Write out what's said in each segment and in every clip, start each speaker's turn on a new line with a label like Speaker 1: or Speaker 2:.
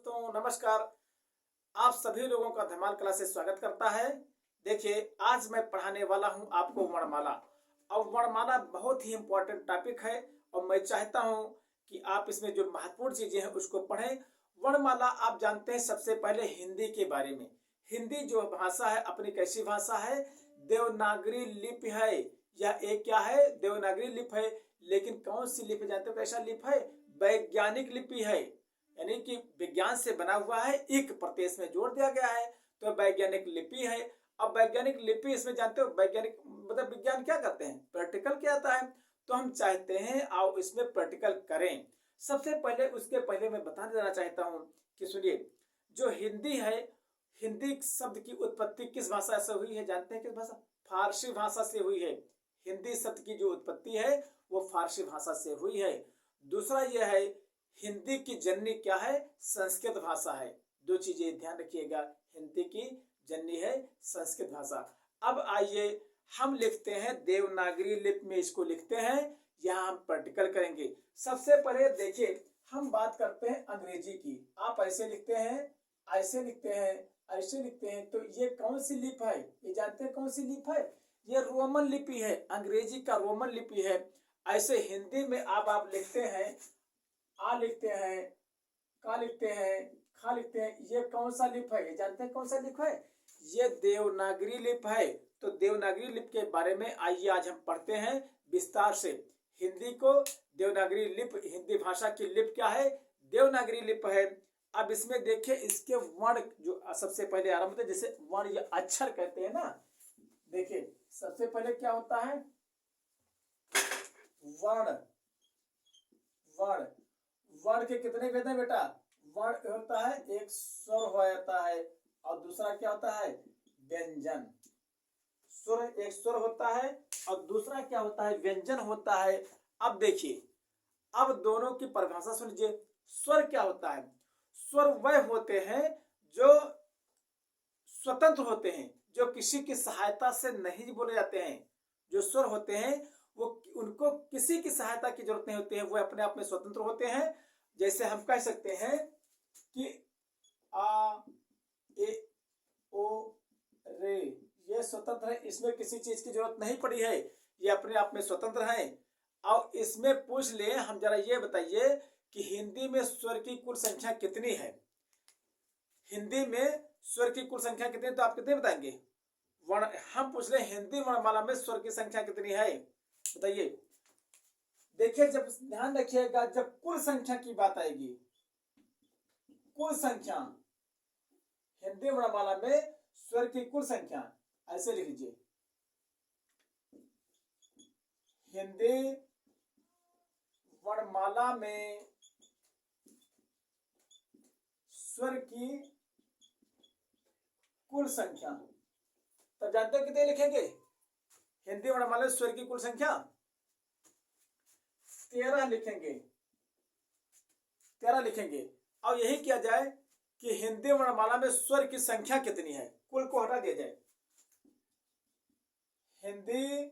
Speaker 1: दोस्तों नमस्कार। आप सभी लोगों का धमाल क्लास से स्वागत करता है। देखिए आज मैं पढ़ाने वाला हूं आपको वर्णमाला। और वर्णमाला बहुत ही इंपॉर्टेंट टॉपिक है और मैं चाहता हूं कि आप इसमें जो महत्वपूर्ण चीजें हैं उसको पढ़ें। वर्णमाला आप जानते हैं सबसे पहले हिंदी के बारे में। हिंदी जो भाषा है अपनी कैसी भाषा है? देवनागरी लिपि है। यह एक क्या है? देवनागरी लिपि है। लेकिन कौन सी लिपि जानते हो? कैसा लिपि है? वैज्ञानिक लिपि है, यानी कि विज्ञान से बना हुआ है। एक प्रत्यय में जोड़ दिया गया है तो वैज्ञानिक लिपि है। अब वैज्ञानिक लिपि इसमें जानते हो वैज्ञानिक मतलब विज्ञान क्या करते हैं? प्रैक्टिकल क्या आता है। तो हम चाहते हैं आओ इसमें प्रैक्टिकल करें। सबसे पहले उसके पहले मैं बता देना चाहता हूं कि सुनिए, जो हिंदी है, हिंदी शब्द की उत्पत्ति किस भाषा से हुई है जानते हैं? किस भाषा? फारसी भाषा से हुई है। हिंदी शब्द की जो उत्पत्ति है वो फारसी भाषा से हुई है। दूसरा यह है हिंदी की जननी क्या है? संस्कृत भाषा है। दो चीजें ध्यान रखिएगा, हिंदी की जननी है संस्कृत भाषा। अब आइए हम लिखते हैं देवनागरी लिपि में, इसको लिखते हैं। यहाँ हम प्रैक्टिकल करेंगे। सबसे पहले देखिए हम बात करते हैं अंग्रेजी की। आप ऐसे लिखते हैं, ऐसे लिखते हैं, ऐसे लिखते हैं। तो ये कौन सी लिपि है? ये जानते हैं कौन सी लिपि है? ये रोमन लिपि है। अंग्रेजी का रोमन लिपि है। ऐसे हिंदी में आप लिखते हैं, आ लिखते हैं, का लिखते हैं, खा लिखते हैं। ये कौन सा लिपि है? ये जानते हैं कौन सा लिपि है? ये देवनागरी लिपि है। तो देवनागरी लिपि के बारे में आइए आज हम पढ़ते हैं विस्तार से। हिंदी को देवनागरी लिपि, हिंदी भाषा की लिपि क्या है? देवनागरी लिपि है। अब इसमें देखिए इसके वर्ण जो सबसे पहले आरंभ होते हैं, जैसे वर्ण या अक्षर कहते हैं ना। देखिए सबसे पहले क्या होता है? वर्ण। वर्ण वर्ण के कितने भेद हैं बेटा? वर्ण होता है एक स्वर हो जाता है और दूसरा क्या होता है? व्यंजन। स्वर एक स्वर होता है और दूसरा क्या होता है? व्यंजन होता है। अब देखिए, अब दोनों की परिभाषा सुनिए। स्वर क्या होता है? स्वर वह होते हैं जो स्वतंत्र होते हैं, जो किसी की सहायता से नहीं बोले जाते हैं। जो स्वर होते हैं वो उनको किसी की सहायता की जरूरत नहीं होती है, वो अपने आप में स्वतंत्र होते हैं। जैसे हम कह सकते हैं कि आ, ए, ओ, रे, ये स्वतंत्र है, इसमें किसी चीज की जरूरत नहीं पड़ी है, ये अपने आप में स्वतंत्र है। और इसमें पूछ ले हम, जरा ये बताइए कि हिंदी में स्वर की कुल संख्या कितनी है? हिंदी में स्वर की कुल संख्या कितनी है? तो आप कितने बताएंगे? हम पूछ रहे हिंदी वर्णमाला में स्वर की संख्या कितनी है, बताइए। देखिए जब ध्यान रखिएगा, जब कुल संख्या की बात आएगी, कुल संख्या, हिंदी वर्णमाला में स्वर की कुल संख्या, ऐसे लिख लीजिए। हिंदी वर्णमाला में स्वर की कुल संख्या, तो जानते हो कितने लिखेंगे? हिंदी वर्णमाला में स्वर की कुल संख्या 13 लिखेंगे। 13 लिखेंगे। और यही किया जाए कि हिंदी वर्णमाला में स्वर की संख्या कितनी है, कुल को हटा दिया जाए। हिंदी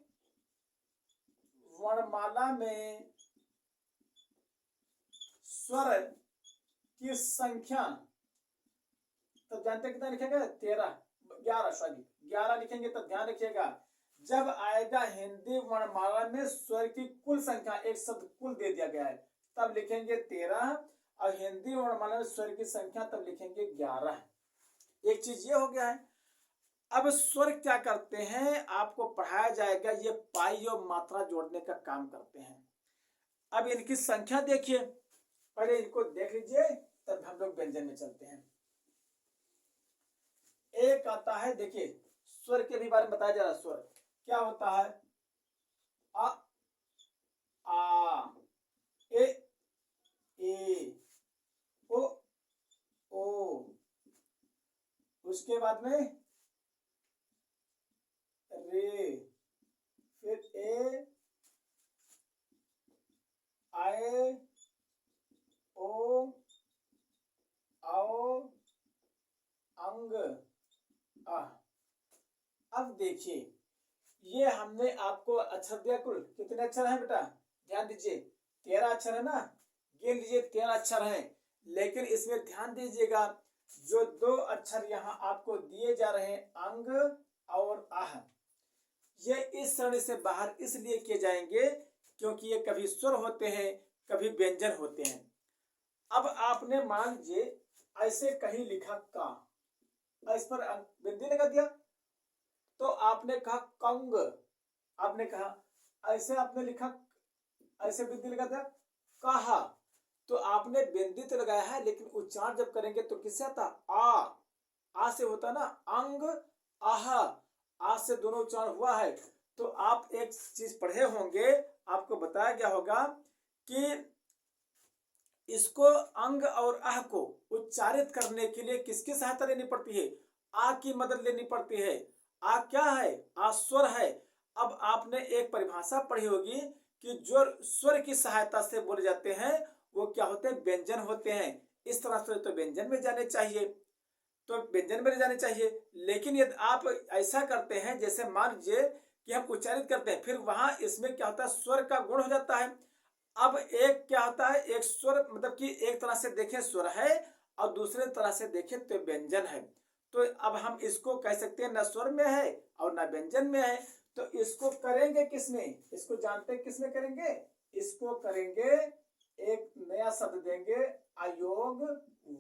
Speaker 1: वर्णमाला में स्वर की संख्या, तो जानते कितना लिखेंगे? 11 लिखेंगे। तो ध्यान रखिएगा, जब आएगा हिंदी वर्णमाला में स्वर की कुल संख्या, एक शब्द कुल दे दिया गया है, तब लिखेंगे 13। और हिंदी वर्णमाला में स्वर की संख्या तब लिखेंगे 11। एक चीज ये हो गया है। अब स्वर क्या करते हैं आपको पढ़ाया जाएगा, ये पाई और मात्रा जोड़ने का काम करते हैं। अब इनकी संख्या देखिए, पहले इनको देख लीजिए तब हम लोग व्यंजन में चलते हैं। एक आता है, देखिए स्वर के भी बारे में बताया जा रहा है। स्वर क्या होता है? आ, ए, ओ, उसके बाद में रे, फिर ए, आए, ओ, आओ, अंग, आ। अब देखिए ये हमने आपको अक्षर दिया, कुल कितने अक्षर हैं बेटा? ध्यान दीजिए 13 अक्षर है ना, गिन लीजिए 13 अक्षर हैं। लेकिन इसमें ध्यान दीजिएगा, जो दो अक्षर यहाँ आपको दिए जा रहे हैं अंग और आह, ये इस श्रेणी से बाहर इसलिए किए जाएंगे क्योंकि ये कभी स्वर होते हैं, कभी व्यंजन होते हैं। अब आपने मान लीजिए ऐसे कहीं लिखा का, इस पर बिंदी लगा दिया तो आपने कहा कंग, आपने कहा ऐसे आपने लिखा, ऐसे बिंदी लगा दिया कहा, तो आपने बिंदी तो लगाया है लेकिन उच्चारण जब करेंगे तो किससे आता, आ से होता ना, अंग आह, आ से दोनों उच्चारण हुआ है। तो आप एक चीज पढ़े होंगे, आपको बताया गया होगा कि इसको अंग और आह को उच्चारित करने के लिए किसकी सहायता लेनी पड़ती है, आ की मदद लेनी पड़ती है। आ क्या है, आ स्वर है। अब आपने एक परिभाषा पढ़ी होगी कि जो स्वर की सहायता से बोले जाते हैं वो क्या होते हैं, व्यंजन होते हैं। इस तरह से तो व्यंजन में जाने चाहिए, तो व्यंजन में जाने चाहिए। लेकिन यदि आप ऐसा करते हैं, जैसे मान लीजिए कि हम उच्चारित करते हैं, फिर वहां इसमें क्या होता है, स्वर का गुण हो जाता है। अब एक क्या होता है, एक स्वर मतलब कि एक तरह से देखें स्वर है और दूसरे तरह से देखें तो व्यंजन है। तो अब हम इसको कह सकते हैं न स्वर में है और न व्यंजन में है। तो इसको करेंगे किसमें, इसको जानते हैं किसमें करेंगे, इसको करेंगे, एक नया शब्द देंगे अयोग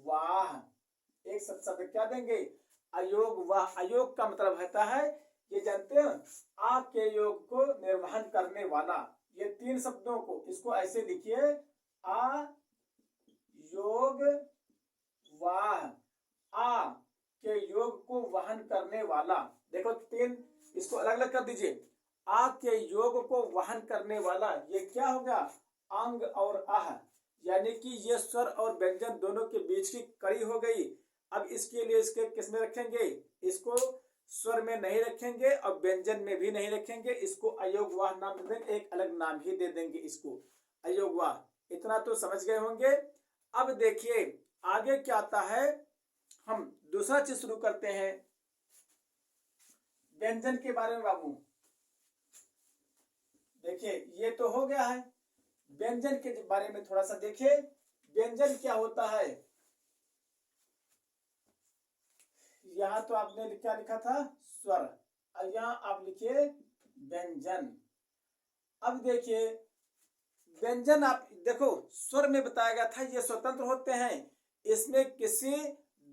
Speaker 1: वाह। एक शब्द क्या देंगे, अयोग वाह। अयोग का मतलब होता है, ये जानते हैं, आ के योग को निर्वहन करने वाला। ये तीन शब्दों को, इसको ऐसे लिखिए, आ योग वाह, आ के योग को वहन करने वाला। देखो तीन, इसको अलग अलग कर दीजिए, आ के योग को वहन करने वाला, ये क्या हो गया, अंग और आह, यानी कि ये स्वर और व्यंजन दोनों के बीच की कड़ी हो गई। अब इसके लिए इसके किस में रखेंगे, इसको स्वर में नहीं रखेंगे और व्यंजन में भी नहीं रखेंगे, इसको अयोगवाह नाम दे देंगे, एक अलग नाम ही दे देंगे इसको अयोगवाह। इतना तो समझ गए होंगे। अब देखिए आगे क्या आता है, हम दूसरा चीज शुरू करते हैं व्यंजन के बारे में। बाबू देखिए ये तो हो गया है, व्यंजन के बारे में थोड़ा सा देखिए, व्यंजन क्या होता है। यहाँ तो आपने क्या लिखा था, स्वर, और यहाँ आप लिखिए व्यंजन। अब देखिए व्यंजन, आप देखो स्वर में बताया गया था ये स्वतंत्र होते हैं, इसमें किसी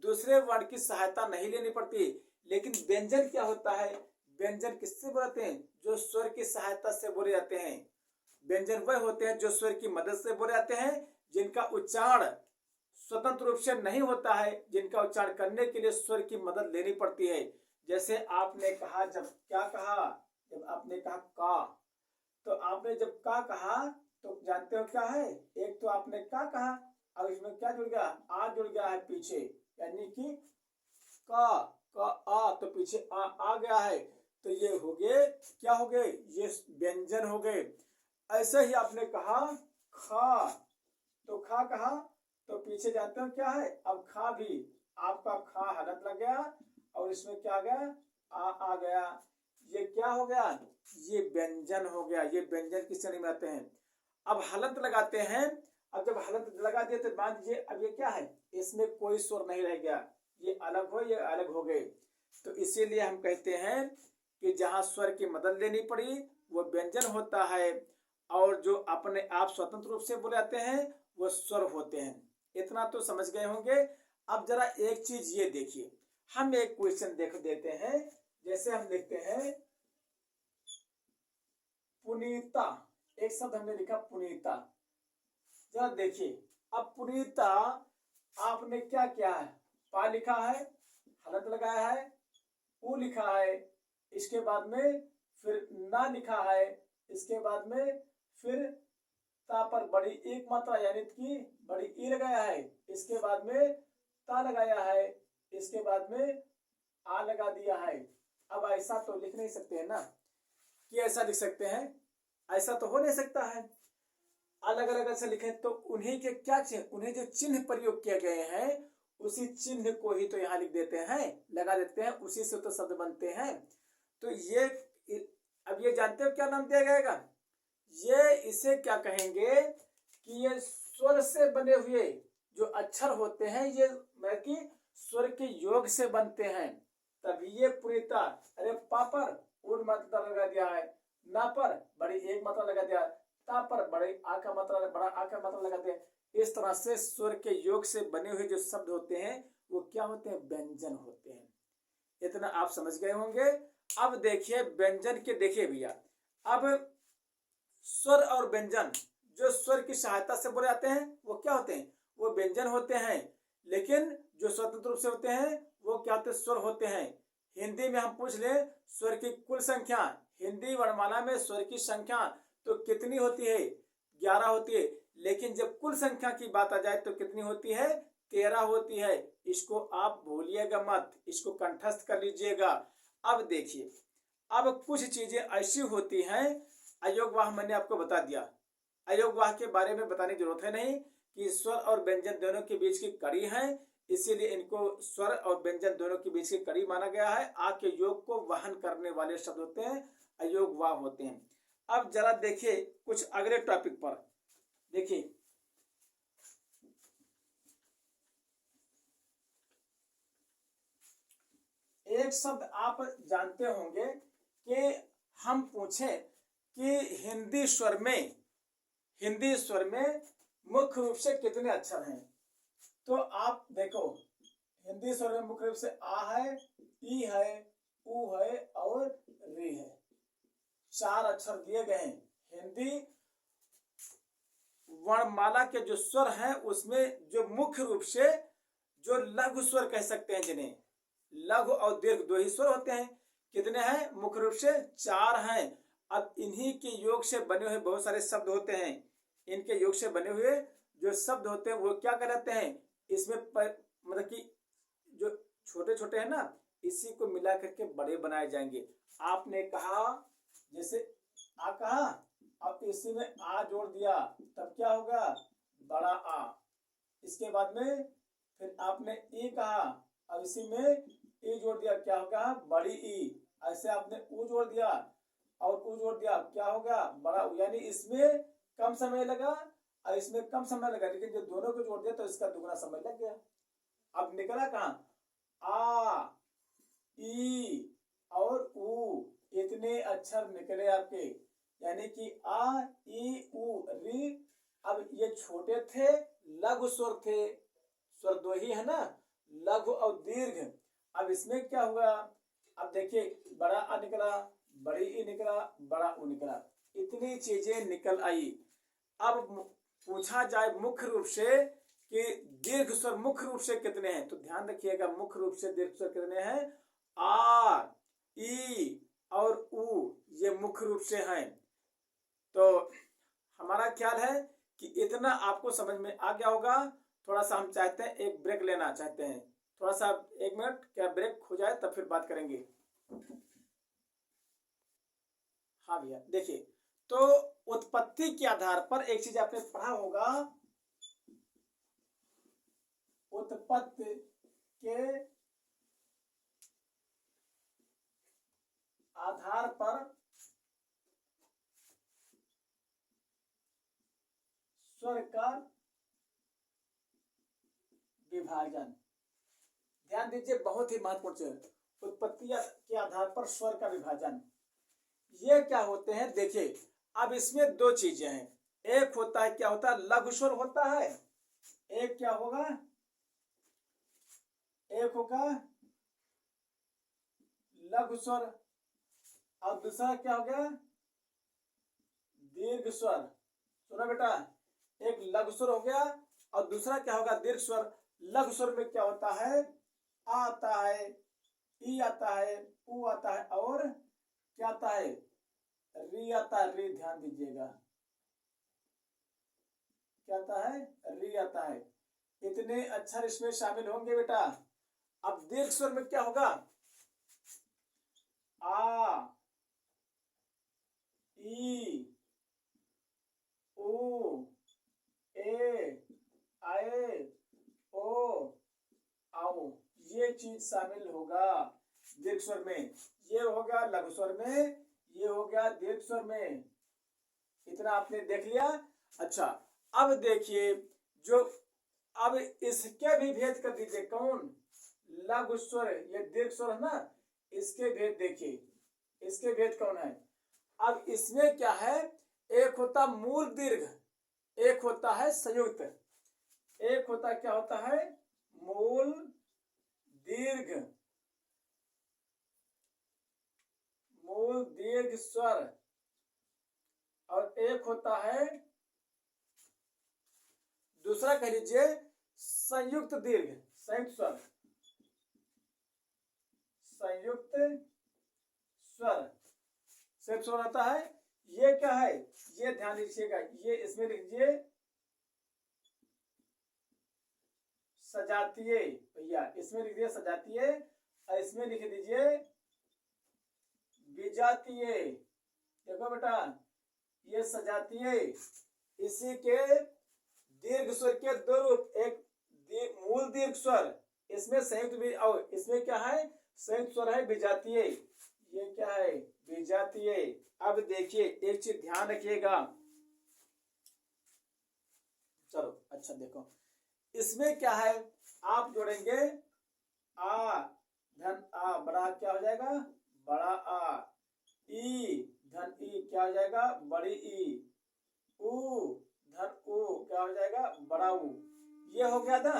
Speaker 1: दूसरे वर्ण की सहायता नहीं लेनी पड़ती। लेकिन व्यंजन क्या होता है, व्यंजन किससे बोलते हैं, जो स्वर की सहायता से बोले जाते हैं। व्यंजन वह होते हैं जो स्वर की मदद से बोले जाते हैं, जिनका उच्चारण स्वतंत्र रूप से नहीं होता है, जिनका उच्चारण करने के लिए स्वर की मदद लेनी पड़ती है। जैसे आपने कहा, जब क्या कहा, जब आपने कहा का, तो आपने जब का कहा तो जानते हो क्या है, एक तो आपने का कहा, अब इसमें क्या जुड़ गया, आ जुड़ गया है पीछे, यानी कि का आ, तो पीछे आ गया है, तो ये हो गए, क्या हो गए, ये व्यंजन हो गए। ऐसे ही आपने कहा खा, तो खा कहा तो पीछे जानते हो क्या है, अब खा भी, आपका खा हलत लग गया और इसमें क्या आ गया, आ गया, ये क्या हो गया, ये व्यंजन हो गया। ये व्यंजन की श्रेणी में आते हैं। अब हलंत लगाते हैं, अब जब हलंत लगा दिए तो मान लीजिए अब ये क्या है, इसमें कोई स्वर नहीं रह गया, ये अलग हो, ये अलग हो गए। तो इसीलिए हम कहते हैं कि जहां स्वर की मदद लेनी पड़ी वो व्यंजन होता है, और जो अपने आप स्वतंत्र रूप से बोले जाते हैं वो स्वर होते हैं। इतना तो समझ गए होंगे। अब जरा एक चीज ये देखिए, हम एक क्वेश्चन देख देते हैं। जैसे हम देखते हैं पुनीता, एक शब्द हमने लिखा पुनीता, जरा देखिए, अब पुनीता आपने क्या किया है, पा लिखा है, हलंत लगाया है, ऊ लिखा है, इसके बाद में फिर ना लिखा है, इसके बाद में फिर ता पर बड़ी एक मात्रा यानी कि बड़ी ई लगाया है, इसके बाद में ता लगाया है, इसके बाद में आ लगा दिया है। अब ऐसा तो लिख नहीं सकते हैं ना, कि ऐसा लिख सकते हैं, ऐसा तो हो नहीं सकता है। अलग अलग से लिखे तो उन्हीं के क्या चिन्ह, उन्हें जो चिन्ह प्रयोग किए गए हैं उसी चिन्ह को ही तो यहाँ लिख देते हैं, लगा देते हैं, उसी से तो शब्द बनते हैं। तो ये अब ये जानते हो क्या नाम दिया जाएगा, ये इसे क्या कहेंगे कि ये स्वर से बने हुए जो अक्षर होते हैं ये मतलब कि स्वर के योग से बनते हैं, तभी ये पूर्णता। अरे पापर उड़ मात्रा लगा दिया है, ना पर बड़ी एक मात्रा लगा दिया, ता पर बड़ी आ का मात्रा बड़ा आ का मात्रा लगा दिया। इस तरह से स्वर के योग से बने हुए जो शब्द होते हैं वो क्या होते हैं, व्यंजन होते हैं। इतना आप समझ गए होंगे। अब देखिए व्यंजन के, देखिए भैया अब स्वर और व्यंजन जो स्वर की सहायता से बोले जाते हैं वो क्या होते हैं, वो व्यंजन होते हैं। लेकिन जो स्वतंत्र रूप से होते हैं वो क्या होते हैं, स्वर होते हैं। हिंदी में हम पूछ ले स्वर की कुल संख्या, हिंदी वर्णमाला में स्वर की संख्या तो कितनी होती है, 11 होती है। लेकिन जब कुल संख्या की बात आ जाए तो कितनी होती है, 13 होती है। इसको आप भूलिएगा मत, इसको कंठस्थ कर लीजिएगा। अब देखिए अब कुछ चीजें ऐसी होती हैं, अयोगवाह मैंने आपको बता दिया, अयोगवाह के बारे में बताने की जरूरत है नहीं कि स्वर और व्यंजन दोनों के बीच की कड़ी है, इसीलिए इनको स्वर और व्यंजन दोनों के बीच की कड़ी माना गया है। आ के योग को वहन करने वाले शब्द होते हैं, अयोगवाह होते हैं। अब जरा देखिए कुछ अगले टॉपिक पर, देखिए एक शब्द आप जानते होंगे कि हम पूछे कि हिंदी स्वर में मुख्य रूप से कितने अक्षर हैं, तो आप देखो हिंदी स्वर में मुख्य रूप से आ है, ई है, उ है और री है। 4 अक्षर दिए गए हैं। हिंदी वर्णमाला के जो स्वर हैं उसमें जो मुख्य रूप से जो लघु स्वर कह सकते हैं, जिन्हें लघु और दीर्घ 2 ही स्वर होते हैं। कितने हैं, मुख्य रूप से 4 हैं। अब इन्हीं के योग से बने हुए बहुत सारे शब्द होते हैं, इनके योग से बने हुए जो शब्द होते हैं वो क्या कहलाते हैं, इसमें मतलब कि जो छोटे छोटे हैं ना, इसी को मिला करके बड़े बनाए जाएंगे। आपने कहा जैसे आ कहा, अब इसी में आ जोड़ दिया तब क्या होगा, बड़ा आ। इसके बाद में फिर आपने ई कहा, अब इसी में ई जोड़ दिया क्या होगा, बड़ी ई। ऐसे आपने ऊ जोड़ दिया और ऊ जोड़ दिया क्या होगा, बड़ा ऊ। यानी इसमें कम समय लगा और इसमें कम समय लगा, लेकिन जब दोनों को जोड़ दिया तो इसका दुगना समय लग गया। अब निकला कहाँ, आ, ई और ऊ, इतने अक्षर निकले आपके। यानी कि आ, ई, उ, री। अब ये छोटे थे, लघु स्वर थे, स्वर 2 ही है ना, लघु और दीर्घ। अब इसमें क्या हुआ, अब देखिए बड़ा आ निकला, बड़ी ई निकला, बड़ा उ निकला, इतनी चीजें निकल आई। अब पूछा जाए मुख्य रूप से कि दीर्घ स्वर मुख्य रूप से कितने हैं, तो ध्यान रखिएगा मुख्य रूप से दीर्घ स्वर कितने हैं, आ, ई और उ, ये मुख्य रूप से हैं। तो हमारा ख्याल है कि इतना आपको समझ में आ गया होगा। थोड़ा सा हम चाहते हैं एक ब्रेक लेना चाहते हैं, थोड़ा सा 1 मिनट क्या ब्रेक हो जाए तब फिर बात करेंगे। हाँ भैया देखिए, तो उत्पत्ति के आधार पर एक चीज आपने पढ़ा होगा, उत्पत्ति के आधार पर स्वर का विभाजन, ध्यान दीजिए बहुत ही महत्वपूर्ण है। उत्पत्ति के आधार पर स्वर का विभाजन, ये क्या होते हैं, देखिए अब इसमें 2 चीजें हैं। एक होता है क्या होता है, लघु स्वर होता है, एक क्या होगा, एक होगा लघु स्वर और दूसरा क्या हो गया, दीर्घ स्वर। सुनो बेटा, एक लघु स्वर हो गया और दूसरा क्या होगा, दीर्घ स्वर। लघु स्वर में क्या होता है, आ आता है, ई आता है, उ आता है और क्या आता है, री आता है। री ध्यान दीजिएगा, क्या आता है, री आता है। इतने अक्षर इसमें शामिल होंगे बेटा। अब दीर्घ स्वर में क्या होगा, आ, ई, उ, ए, आए, ओ, आओ, ये चीज शामिल होगा दीर्घ स्वर में। ये हो गया लघु स्वर में, ये हो गया दीर्घ स्वर में। इतना आपने देख लिया। अच्छा अब देखिए जो अब इसके भी भेद कर दीजिए। कौन? लघु स्वर, ये दीर्घ स्वर है ना, इसके भेद देखिए, इसके भेद कौन है। अब इसमें क्या है, एक होता मूल दीर्घ, एक होता है संयुक्त। एक होता क्या होता है, मूल दीर्घ, मूल दीर्घ स्वर, और एक होता है दूसरा कह लीजिए संयुक्त दीर्घ, संयुक्त स्वर, संयुक्त स्वर, संयुक्त स्वर आता है। ये क्या है, ये ध्यान दीजिएगा, ये इसमें लिख दीजिए सजातीय, भैया इसमें लिख दीजिए सजातीय, और इसमें लिख दीजिए विजातीय। देखो बेटा, ये सजातीय, इसी के दीर्घ स्वर के दो रूप, एक मूल दीर्घ स्वर, इसमें संयुक्त भी, और इसमें क्या है, संयुक्त स्वर है विजातीय। ये क्या है, विजातीय। अब देखिए एक चीज ध्यान रखिएगा, चलो अच्छा देखो, इसमें क्या है, आप जोड़ेंगे आ धन आ, बड़ा क्या हो जाएगा, बड़ा आ, ई धन ई क्या हो जाएगा, बड़ी ई, ऊ धन ऊ क्या हो जाएगा, बड़ा ऊ। ये हो गया ना,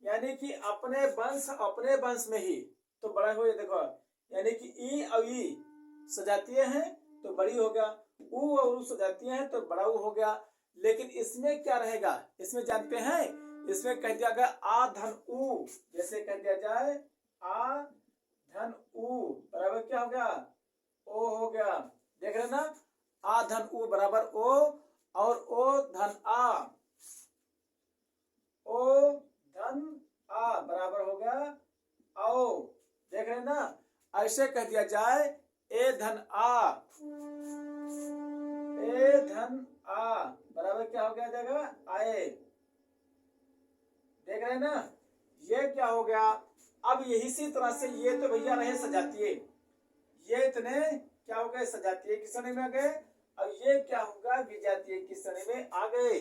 Speaker 1: यानी कि अपने वंश में ही तो बड़ा हो, देखो यानी कि ई और ई सजातीय हैं तो बड़ी हो गया, ऊ और ऊ सजातीय हैं तो बड़ा ऊ हो गया। लेकिन इसमें क्या रहेगा, इसमें जानते हैं, इसमें कह दिया गया आ धन ऊ, जैसे कह दिया जाए आ धन ऊ बराबर क्या हो गया, ओ हो गया। देख रहे ना, आ धन ऊ बराबर ओ, और ओ धन आ, ओ धन आ बराबर हो गया आओ। देख रहे ना, ऐसे कह दिया जाए ए धन आ, ए धन आ बराबर क्या हो गया जाएगा, आए। देख रहे ना, ये क्या हो गया। अब यही सी तरह से ये तो भैया रहे सजातीय, ये इतने क्या हो गए, सजातीय की श्रेणी में आ गए, और ये क्या होगा, विजातीय की श्रेणी में आ गए।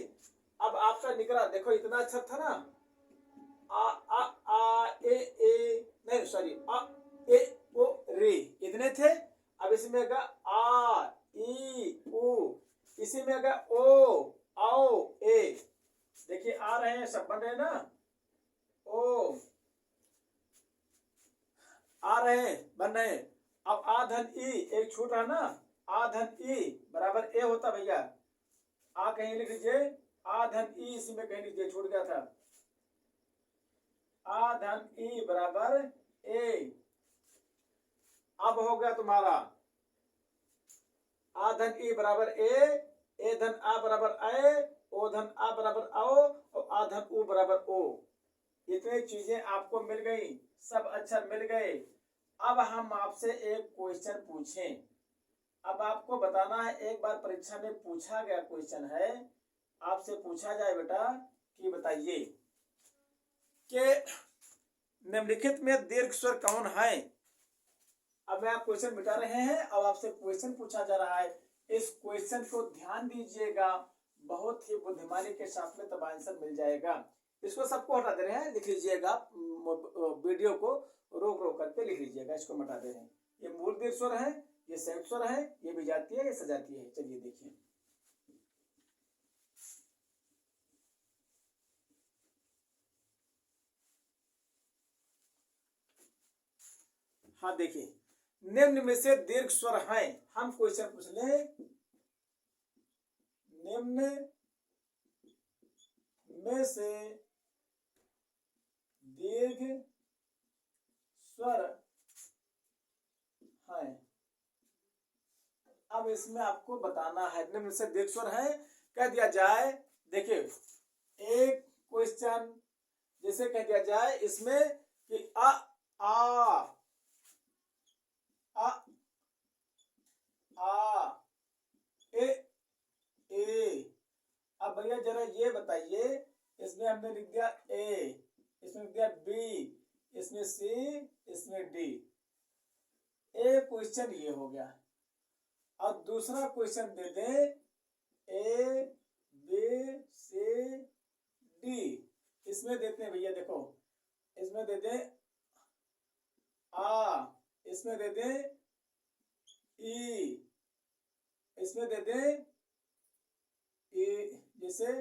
Speaker 1: अब आपका निकला, देखो इतना अच्छा था ना, आ ए नहीं सॉरी, आ ए ओ रे, इतने थे। अब इसमें आएगा आ ई उ, इसी में आएगा ओ आओ ए। देखिए आ रहे हैं, सब बन रहे हैं ना, ओ आ रहे हैं, बन रहे हैं। अब आ धन ई एक छूट रहा ना, आ धन ई बराबर ए होता भैया, आ कहीं लिख लीजिए, आ धन ई इसी में कहीं लीजिए, छूट गया था, आ धन ई बराबर ए। अब हो गया तुम्हारा आ धन ई बराबर ए धन आ बराबर ए, ओ धन आ बराबर आओ, और आ धन ऊ बराबर ओ। इतनी चीजें आपको मिल गई, सब अक्षर मिल गए। अब हम आपसे एक क्वेश्चन पूछें, अब आपको बताना है, एक बार परीक्षा में पूछा गया क्वेश्चन है, आपसे पूछा जाए बेटा कि बताइए कि निम्नलिखित में दीर्घ स्वर कौन है। अब मैं आप क्वेश्चन मिटा रहे हैं और आपसे क्वेश्चन पूछा जा रहा है, इस क्वेश्चन को ध्यान दीजिएगा, बहुत ही बुद्धिमानी के साथ में तब आंसर मिल जाएगा। इसको सबको हटा दे रहे हैं, लिख लीजिएगा, वीडियो को रोक रोक करके लिख लीजिएगा, इसको हटा दे रहे हैं। ये मूल दीर्घ स्वर है, ये संयुक्त स्वर है, ये विजातीय है, ये सजातीय है। चलिए देखिए, हाँ देखिए, निम्न में से दीर्घ स्वर हैं, हम क्वेश्चन पूछ ले, निम्न में से दीर्घ स्वर है। अब इसमें आपको बताना है, निम्न से दीर्घ स्वर है, कह दिया जाए। देखिए एक क्वेश्चन जैसे कह दिया जाए इसमें कि आ आ आ ए ए। अब भैया जरा ये बताइए, इसमें हमने लिख दिया ए, इसमें लिख दिया बी, इसमें सी, इसमें डी। एक क्वेश्चन ये हो गया। अब दूसरा क्वेश्चन दे दे ए बी सी डी, इसमें देते हैं भैया, देखो इसमें दे दें आ, इसमें दे दें ई, इसमें दे दें ई, जैसे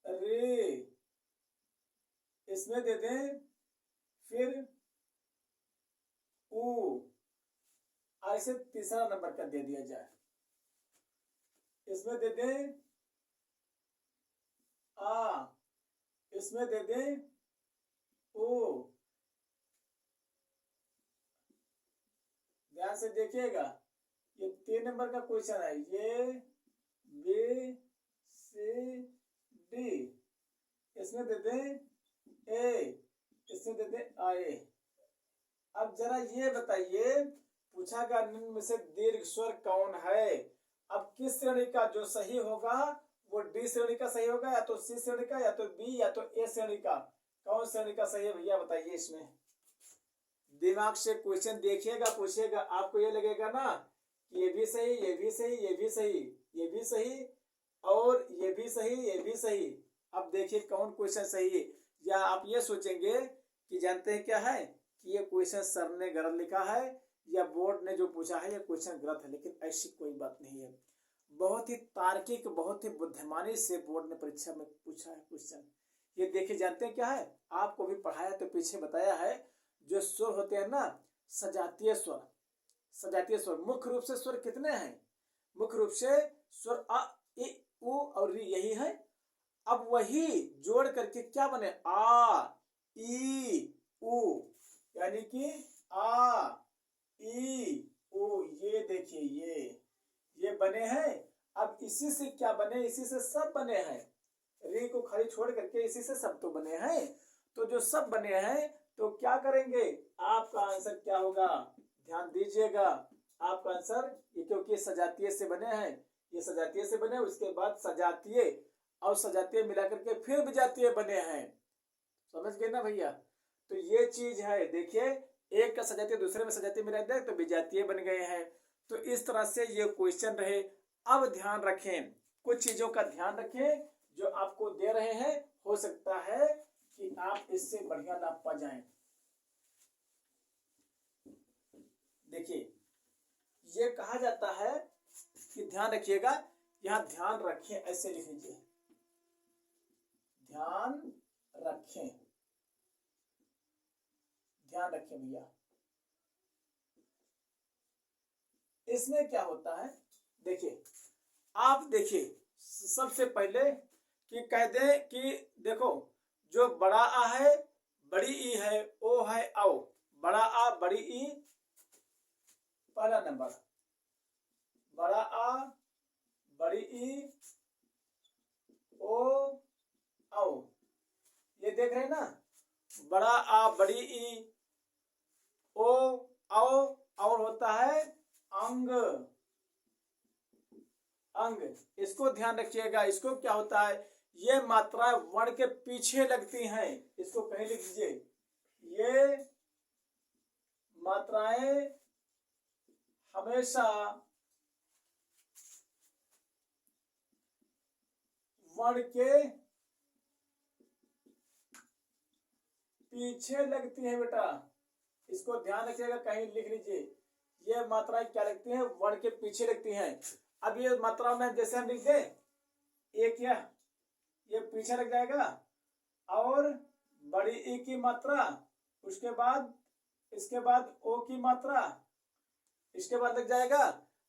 Speaker 1: रे, इसमें दे दें फिर ऊ, ऐसे तीसरा नंबर का दे दिया जाए। इसमें दे दें आ, इसमें दे दें ओ। ध्यान से देखिएगा, ये 3 नंबर का क्वेश्चन है, ये बी सी डी, इसमें दे दें ए, इसमें दे दें आए। अब जरा ये बताइए, पूछा गया निम्न में से दीर्घ स्वर कौन है। अब किस श्रेणी का जो सही होगा वो डी श्रेणी का सही होगा, या तो सी श्रेणी का, या तो बी, या तो ए श्रेणी का। कौन श्रेणी का सही है भैया बताइए। इसमें दिमाग से क्वेश्चन देखिएगा, पूछिएगा, आपको ये लगेगा ना कि ये भी सही, ये भी सही, ये भी सही, ये भी सही, और ये भी सही, ये भी सही। अब देखिए कौन क्वेश्चन सही है। या आप ये सोचेंगे कि जानते हैं क्या है कि ये क्वेश्चन सर ने गलत लिखा है या बोर्ड ने जो पूछा है ये क्वेश्चन गलत है, लेकिन ऐसी कोई बात नहीं है। बहुत ही तार्किक, बहुत ही बुद्धिमानी से बोर्ड ने परीक्षा में पूछा है क्वेश्चन। ये देखिए, जानते हैं क्या है, आपको भी पढ़ाया तो पीछे बताया है, जो स्वर होते हैं ना सजातीय स्वर, सजातीय स्वर, मुख्य रूप से स्वर कितने हैं, मुख्य रूप से स्वर अ, इ, उ और री, यही है। अब वही जोड़ करके क्या बने, आ, ई, उ, यानी कि आ, ई, उ। ये देखिए ये बने हैं। अब इसी से क्या बने, इसी से सब बने हैं। री को खाली छोड़ करके इसी से सब तो बने हैं। तो जो सब बने हैं तो क्या करेंगे, आपका आंसर क्या होगा, ध्यान दीजिएगा। आपका आंसर ये, क्योंकि सजातीय से बने हैं, ये सजातीय से बने, उसके बाद सजातीय और सजातीय मिलाकर के फिर विजातीय बने हैं। समझ गए ना भैया। तो ये चीज है, देखिए एक का सजातीय दूसरे में सजातीय मिला दे तो विजातीय बन गए हैं। तो इस तरह से ये क्वेश्चन रहे। अब ध्यान रखें, कुछ चीजों का ध्यान रखें जो आपको दे रहे हैं, हो सकता है कि आप इससे बढ़िया लाभ पा जाएं। देखिए ये कहा जाता है कि ध्यान रखिएगा, यहां ध्यान रखें ऐसे लिख लीजिए, ध्यान रखें, ध्यान रखें भैया। इसमें क्या होता है, देखिए आप देखिए, सबसे पहले कि कह दे कि देखो जो बड़ा आ है, बड़ी ई है, ओ है आओ, बड़ा आ बड़ी ई, पहला नंबर, बड़ा आ बड़ी ई, ओ आओ। ये देख रहे हैं ना, बड़ा आ बड़ी ई, ओ आओ, और होता है अंग, अंग। इसको ध्यान रखिएगा। इसको क्या होता है, ये मात्राएं वर्ण के पीछे लगती हैं, इसको कहीं लिख दीजिए, ये मात्राएं हमेशा वर्ण के पीछे लगती हैं बेटा। इसको ध्यान रखिएगा, कहीं लिख लीजिए, ये मात्राएं क्या लगती हैं, वर्ण के पीछे लगती हैं। अब ये मात्रा में जैसे हम लिख दें, एक ये पीछे लग जाएगा, और बड़ी ई की मात्रा, उसके बाद इसके बाद ओ की मात्रा, इसके बाद लग जाएगा,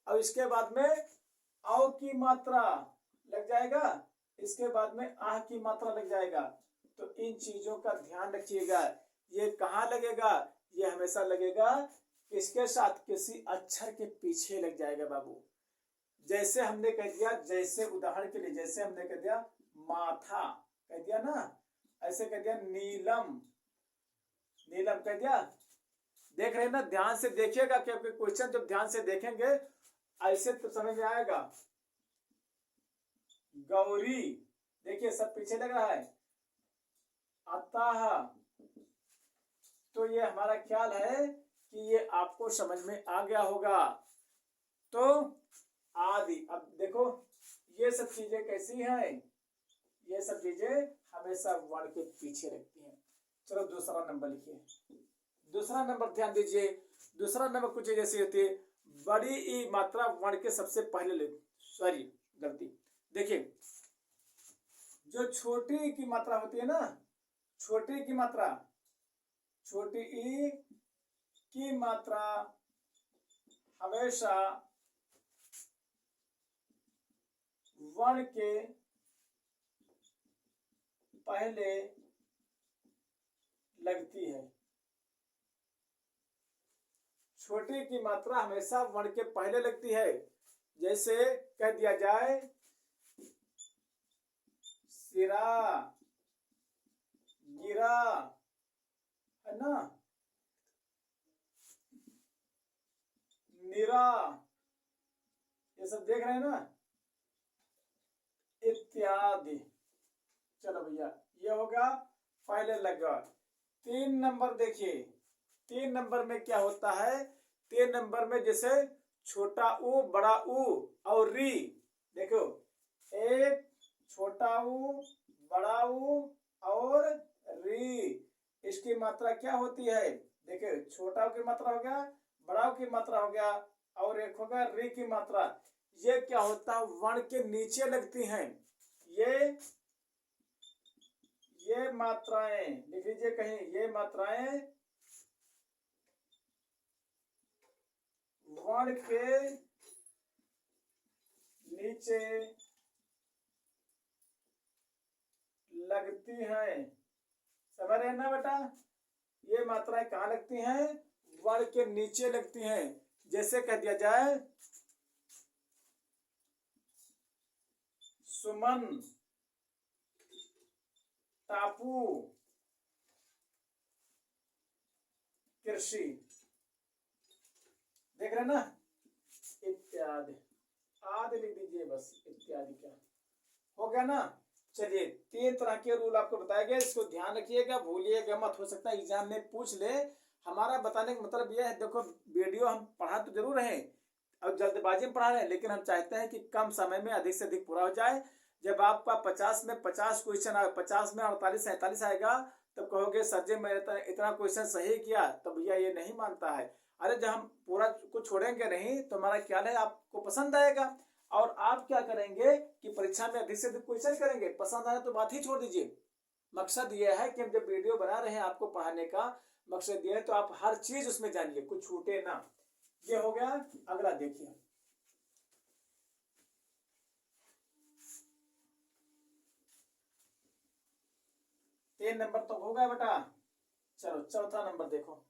Speaker 1: और इसके बाद में औ की मात्रा लग जाएगा, इसके बाद में आह की मात्रा लग जाएगा। तो इन चीजों का ध्यान रखिएगा। ये कहाँ लगेगा, ये हमेशा लगेगा किसके साथ, किसी अक्षर के पीछे लग जाएगा बाबू। जैसे हमने कह दिया, जैसे उदाहरण के लिए, जैसे हमने कह दिया माथा, कह दिया ना, ऐसे कह दिया नीलम, नीलम कह दिया। देख रहे हैं ना, ध्यान से देखिएगा, क्योंकि क्वेश्चन जब ध्यान से देखेंगे ऐसे तो समझ में आएगा। गौरी, देखिए सब पीछे लग रहा है, अतः। तो ये हमारा ख्याल है कि ये आपको समझ में आ गया होगा। तो आदि, अब देखो ये सब चीजें कैसी हैं, ये सब चीजें हमेशा वर्ण के पीछे रखती हैं। चलो दूसरा नंबर लिखिए। दूसरा नंबर ध्यान दीजिए, दूसरा नंबर कुछ जैसे होती है, बड़ी ई मात्रा वर्ण के सबसे पहले ले, सॉरी गलती, देखिए जो छोटी की मात्रा होती है ना, छोटी की मात्रा, छोटी ई की मात्रा हमेशा वर्ण के पहले लगती है। छोटी की मात्रा हमेशा वर्ण के पहले लगती है। जैसे कह दिया जाए सिरा, गिरा, है ना, निरा, ये सब देख रहे हैं ना, इत्यादि। चलो भैया ये होगा पहले लगा। 3 नंबर देखिए, 3 नंबर में क्या होता है, 3 नंबर में जैसे छोटा ऊ, बड़ा ऊ और री, देखो एक छोटा ऊ, बड़ा ऊ और री, इसकी मात्रा क्या होती है, देखिए छोटा ऊ की मात्रा हो गया, बड़ा ऊ की मात्रा हो गया और एक होगा री की मात्रा। ये क्या होता है, वर्ण के नीचे लगती हैं। ये मात्राएं लिख लीजिए कहीं, ये मात्राएं वर्ण के नीचे लगती हैं। समझ रहे ना बेटा, ये मात्राएं कहाँ लगती हैं, वर्ण के नीचे लगती हैं। जैसे कह दिया जाए सुमन, टापू, कृषि, देख रहे ना, इत्यादि, आदि लिख दीजिए बस, इत्यादि क्या हो गया ना। चलिए 3 तरह के रूल आपको बताए गए, इसको ध्यान रखिएगा, भूलिएगा मत, हो सकता है एग्जाम में पूछ ले। हमारा बताने का मतलब यह है, देखो वीडियो हम पढ़ा तो जरूर रहे और जल्दबाजी में पढ़ा रहे हैं, लेकिन हम चाहते हैं कि कम समय में अधिक से अधिक पूरा हो जाए। जब आपका 50 में 50 क्वेश्चन आए, 50 में 48 47 आएगा, तब कहोगे सर जी मैंने इतना क्वेश्चन सही किया, तो भैया ये नहीं मानता है। अरे जब हम पूरा कुछ छोड़ेंगे नहीं तो हमारा ख्याल है आपको पसंद आएगा, और आप क्या करेंगे कि परीक्षा में अधिक से अधिक क्वेश्चन करेंगे। पसंद आए तो बात ही छोड़ दीजिए। मकसद यह है कि हम जब वीडियो बना रहे हैं आपको पढ़ाने का मकसद यह है, तो आप हर चीज उसमें जानिए, कुछ छूटे ना। ये हो गया। अगला देखिए, तीन नंबर तो हो गया बेटा। चलो चौथा नंबर देखो,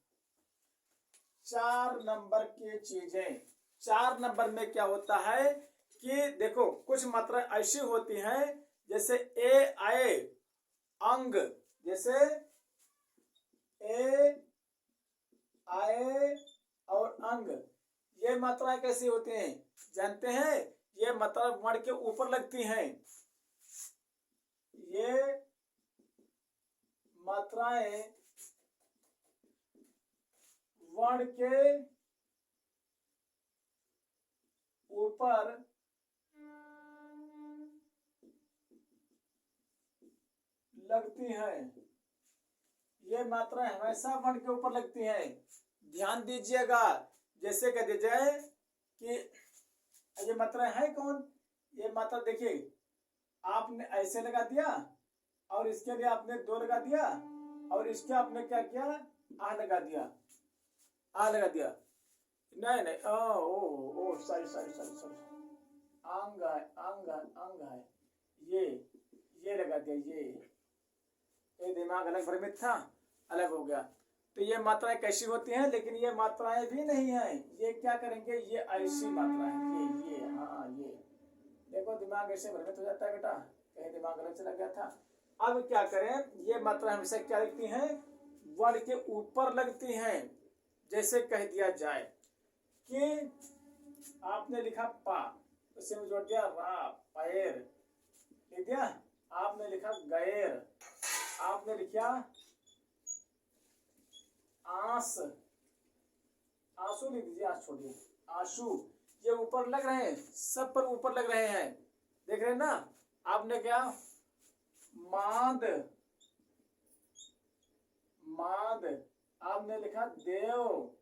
Speaker 1: 4 नंबर की चीजें। 4 नंबर में क्या होता है कि देखो कुछ मात्रा ऐसी होती हैं, जैसे ए आए, अंग, जैसे ए आए और अंग, ये मात्राएं कैसी होती हैं जानते हैं, ये मात्रा वर्ण के ऊपर लगती हैं। ये मात्राएं वर्ण के ऊपर लगती हैं। ये मात्राएं हमेशा वर्ण के ऊपर लगती हैं। ध्यान दीजिएगा, जैसे कह दिया जाए कि ये मात्राएं है कौन, ये मात्रा देखिए आपने ऐसे लगा दिया और इसके लिए आपने 2 लगा दिया और इसके आपने क्या किया, आ लगा दिया, आ लगा दिया, नहीं नहीं, ओ सॉरी सॉरी सॉरी सॉरी, अंग है, अंग है, अंग है, ये लगा दिया, ये दिमाग अलग भ्रमित था, अलग हो गया। तो ये मात्राएं कैसी होती हैं, लेकिन ये मात्राएं भी नहीं है, ये क्या करेंगे, ये ऐसी मात्रा है, ये हाँ, ये देखो दिमाग ऐसे भ्रमित हो जाता है बेटा, कहीं दिमाग अलग चला गया था। अब क्या करें, ये मात्रा हमेशा क्या लगती हैं, वर्ण के ऊपर लगती हैं। जैसे कह दिया जाए कि आपने लिखा पा, उसे में जोड़ दिया रा, पैर लिख दिया, आपने लिखा गैर, आपने लिखा आस, आंसू लिख दीजिए, आंस छोड़िए, आंसू, ये ऊपर लग रहे हैं, सब पर ऊपर लग रहे हैं, देख रहे हैं ना। आपने क्या माद, माद, आपने लिखा देव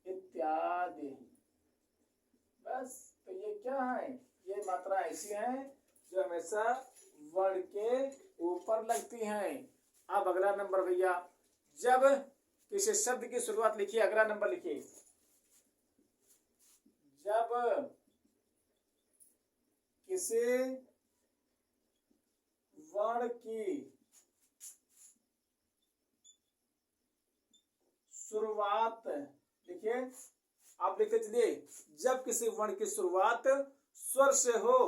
Speaker 1: इत्यादि। बस, तो ये क्या है, ये मात्रा ऐसी है जो हमेशा वर्ण के ऊपर लगती हैं। अब अगला नंबर भैया, जब किसी शब्द की शुरुआत लिखिए, अगला नंबर लिखिए। जब किसी वर्ण की शुरुआत, देखिए आप लिखते चलिए, जब किसी वर्ण की शुरुआत स्वर से हो,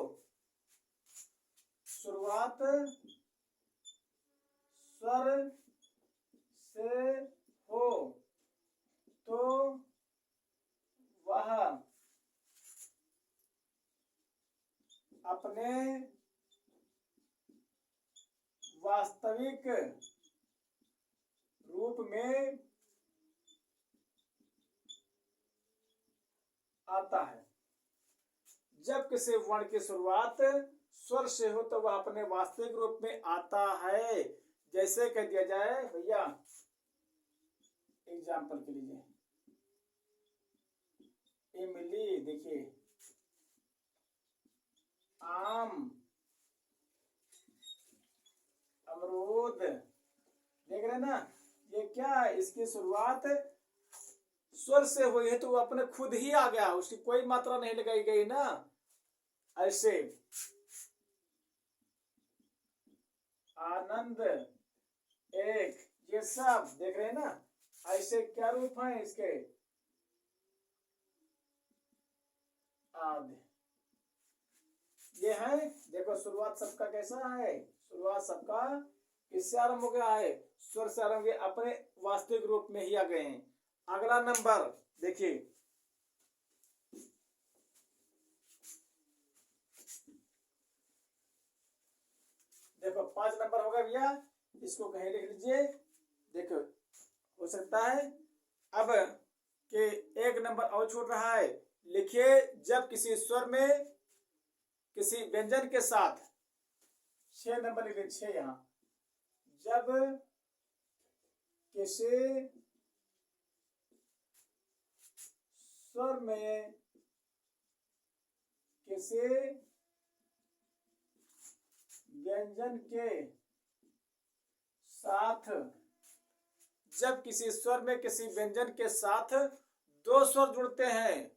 Speaker 1: शुरुआत स्वर से हो, तो वह अपने वास्तविक रूप में आता है। जब किसी वर्ण की शुरुआत स्वर से हो तो वह अपने वास्तविक रूप में आता है। जैसे कह दिया जाए भैया, एग्जाम्पल के लिए, इमली, देखिए आम, अमरूद, देख रहे ना, ये क्या है, इसकी शुरुआत स्वर से हुई है तो वो अपने खुद ही आ गया, उसकी कोई मात्रा नहीं लगाई गई ना। ऐसे आनंद, एक, ये सब देख रहे हैं ना, ऐसे क्या रूप है इसके, आदि। ये है, देखो शुरुआत सबका कैसा है, शुरुआत सबका किससे आरंभ हो गया है, स्वर से आरंभ, अपने वास्तविक रूप में ही आ गए हैं। अगला नंबर देखिए, देखो 5 नंबर होगा भैया, इसको कहीं लिख लीजिए। देखो हो सकता है अब कि एक नंबर और छूट रहा है, लिखिए जब किसी स्वर में किसी व्यंजन के साथ, 6 नंबर लिख लीजिए, 6 यहाँ, जब किसी स्वर में किसी व्यंजन के साथ, जब किसी स्वर में किसी व्यंजन के साथ 2 स्वर जुड़ते हैं,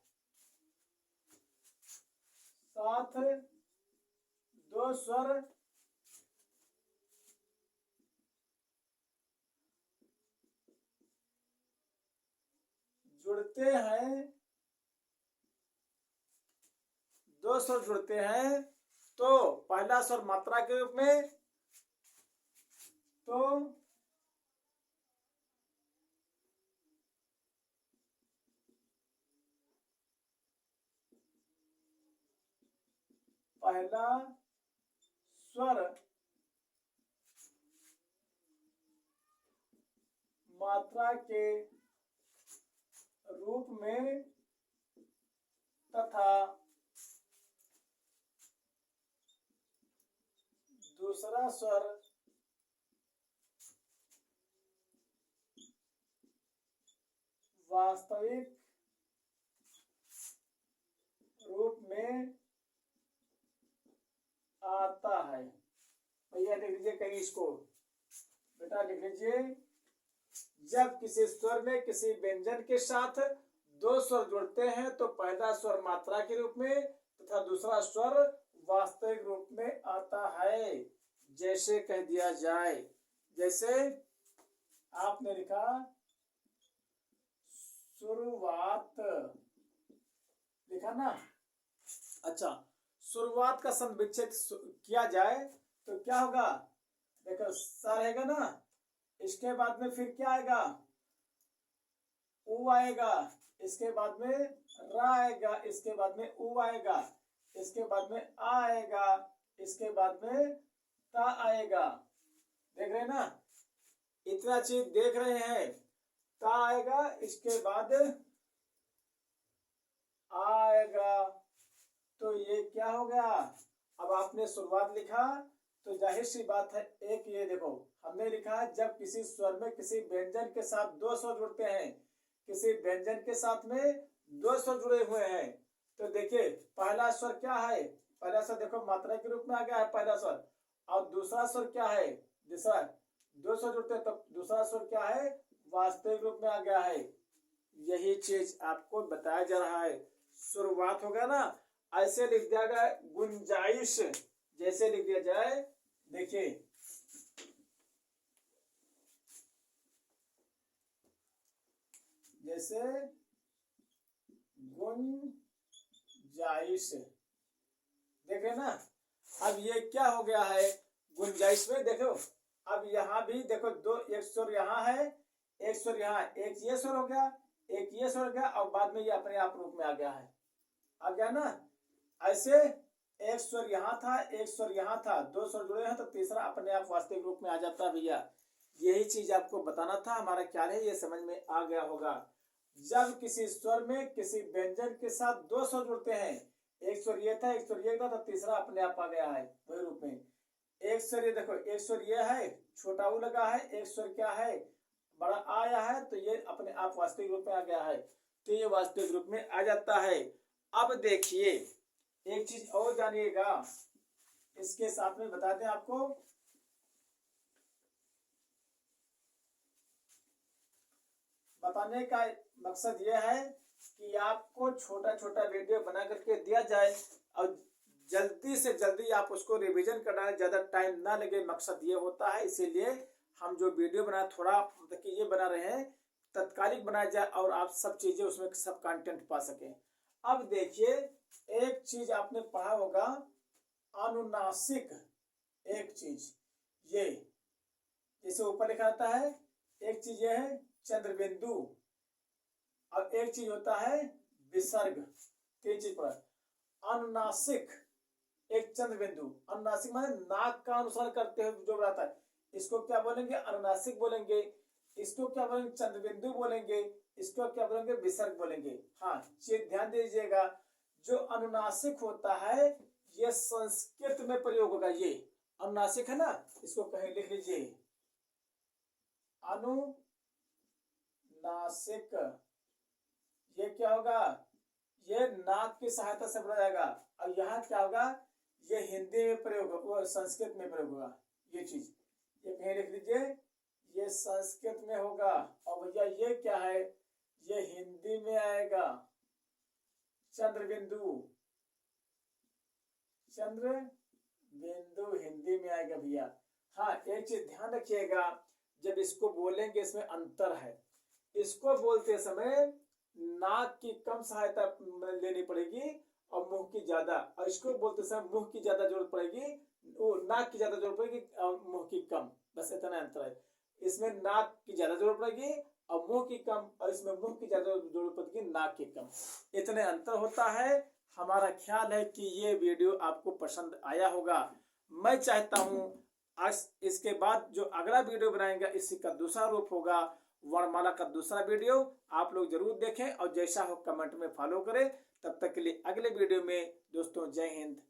Speaker 1: साथ 2 स्वर जुड़ते हैं, 2 स्वर जुड़ते हैं, तो पहला स्वर मात्रा के रूप में, तो पहला स्वर मात्रा के रूप में तथा दूसरा स्वर वास्तविक रूप में आता है। भैया लिख लीजिए कहीं इसको, बेटा लिख लीजिए, जब किसी स्वर में किसी व्यंजन के साथ 2 स्वर जुड़ते हैं तो पहला स्वर मात्रा के रूप में तथा दूसरा स्वर वास्तविक रूप में आता है। जैसे कह दिया जाए, जैसे आपने लिखा शुरुआत, लिखा ना, अच्छा शुरुआत का संविच्छेद किया जाए तो क्या होगा, देखो सा रहेगा ना, इसके बाद में फिर क्या आएगा, ऊ आएगा, इसके बाद में रा आएगा, इसके बाद में ऊ आएगा, इसके बाद में आ आएगा, इसके बाद में ता आएगा। देख रहे हैं ना, इतना चीज देख रहे हैं, ता आएगा, इसके बाद आएगा, तो ये क्या हो गया, अब आपने शुरुआत लिखा तो जाहिर सी बात है, एक ये देखो हमने लिखा है जब किसी स्वर में किसी व्यंजन के साथ दो स्वर जुड़ते हैं, किसी व्यंजन के साथ में दो स्वर जुड़े हुए हैं, तो देखिए पहला स्वर क्या है, पहला स्वर देखो मात्रा के रूप में आ गया है पहला स्वर, और दूसरा स्वर क्या है, दूसरा दो स्वर जुड़ते हैं तो दूसरा स्वर क्या है, वास्तविक रूप में आ गया है। यही चीज आपको बताया जा रहा है। शुरुआत हो गया ना, ऐसे लिख दिया गया गुंजाइश, जैसे लिख दिया जाए, देखिए जैसे गुंजाइश, देख रहे ना। अब ये क्या हो गया है, गुंजाइश में देखो, अब यहाँ भी देखो दो, एक स्वर यहाँ है, एक स्वर यहाँ, एक ये स्वर हो गया, एक ये स्वर हो गया, और बाद में ये अपने आप रूप में आ गया है, आ गया ना। ऐसे एक स्वर यहाँ था, एक स्वर यहाँ था, दो स्वर जुड़े हैं तो तीसरा अपने आप वास्तविक रूप में आ जाता है भैया। यही चीज आपको बताना था, हमारा ख्याल है ये समझ में आ गया होगा। जब किसी स्वर में किसी व्यंजन के साथ दो स्वर जुड़ते हैं, एक स्वर ये था, एक स्वर ये था, तो तीसरा अपने आप आ गया है वही रूप में। एक स्वर ये देखो, एक स्वर ये है, छोटा ऊ लगा है, एक स्वर क्या है, बड़ा आया है, तो ये अपने आप वास्तविक रूप में आ गया है, तो ये वास्तविक रूप में आ जाता है। अब देखिए एक चीज और जानिएगा, इसके साथ में बता दें आपको, बताने का मकसद यह है कि आपको छोटा छोटा वीडियो बना करके दिया जाए और जल्दी से जल्दी आप उसको रिवीजन करना, ज्यादा टाइम ना लगे, मकसद ये होता है। इसीलिए हम जो वीडियो बनाए थोड़ा मतलब कि ये बना रहे हैं, तत्कालिक बनाया जाए और आप सब चीजें उसमें सब कंटेंट पा सकें। अब देखिए एक चीज आपने पढ़ा होगा, अनुनासिक, एक चीज ये जैसे ऊपर लिखा रहता है, एक चीज ये है चंद्रबिंदु, और एक चीज होता है विसर्ग, तीन चीज पर। अनुनासिक एक चंद्रबिंदु, अनुनासिक माने नाक का अनुसरण करते हुए जो रहता है, इसको क्या बोलेंगे, अनुनासिक बोलेंगे। इसको क्या बोलेंगे, चंद्रबिंदु बोलेंगे। इसको क्या बोलेंगे, विसर्ग बोलेंगे। हाँ ये ध्यान दीजिएगा, जो अनुनासिक होता है ये संस्कृत में प्रयोग होगा, ये अनुनासिक है ना, इसको कहीं लिख लीजिए, अनुनासिक। ये क्या होगा, ये नाक की सहायता से बोला जाएगा, और यहाँ क्या होगा, ये हिंदी में प्रयोग होगा, संस्कृत में प्रयोग होगा। ये चीज ये कहीं लिख लीजिए, ये संस्कृत में होगा, और भैया ये क्या है, ये हिंदी में आएगा, चंद्रबिंदु, चंद्रबिंदु हिंदी में आएगा भैया। हाँ एक चीज ध्यान रखिएगा, जब इसको बोलेंगे इसमें अंतर है, इसको बोलते समय नाक की कम सहायता लेनी पड़ेगी और मुंह की ज्यादा, और इसको बोलते समय मुंह की ज्यादा जरूरत पड़ेगी, नाक की ज्यादा जरूरत पड़ेगी और मुंह की कम, बस इतना अंतर है। इसमें नाक की ज्यादा जरूरत पड़ेगी और मुंह की कम, और इसमें मुंह की ज्यादा जरूरत पड़ेगी, नाक की कम, इतने अंतर होता है। हमारा ख्याल है कि ये वीडियो आपको पसंद आया होगा। मैं चाहता हूँ आज इसके बाद जो अगला वीडियो बनाएंगे इसी का दूसरा रूप होगा, वर्णमाला का दूसरा वीडियो, आप लोग जरूर देखें और जैसा हो कमेंट में फॉलो करें। तब तक के लिए अगले वीडियो में दोस्तों, जय हिंद।